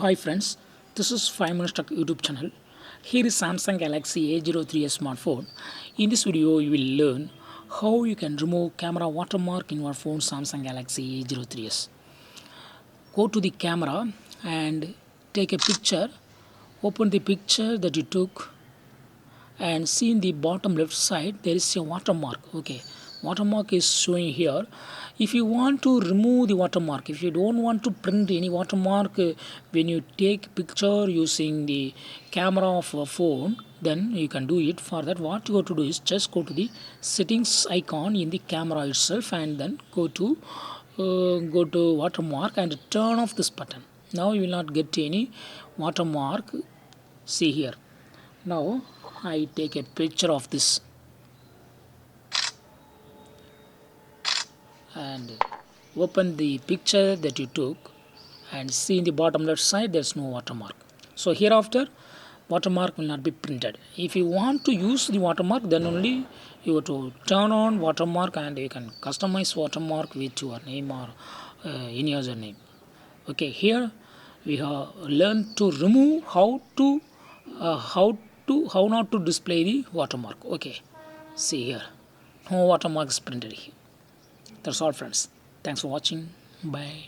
Hi friends, this is 5 Minutes Tech YouTube channel. Here is Samsung Galaxy A03s smartphone. In this video, you will learn how you can remove camera watermark in your phone Samsung Galaxy A03s. Go to the camera and take a picture. Open the picture that you took and see in the bottom left side there is a watermark. Okay, watermark is showing here. If you want to remove the watermark, if you don't want to print any watermark when you take picture using the camera of a phone, then you can do it. For that, what you have to do is just go to the settings icon in the camera itself and then go to watermark and turn off this button. Now you will not get any watermark. See here. Now I take a picture of this and open the picture that you took and see in the bottom left side there's no watermark. So hereafter watermark will not be printed. If you want to use the watermark, then only you have to turn on watermark and you can customize watermark with your name or any other name. Okay, here we have learned to remove how not to display the watermark. Okay, see here, no watermark is printed here. That's all friends. Thanks for watching. Bye.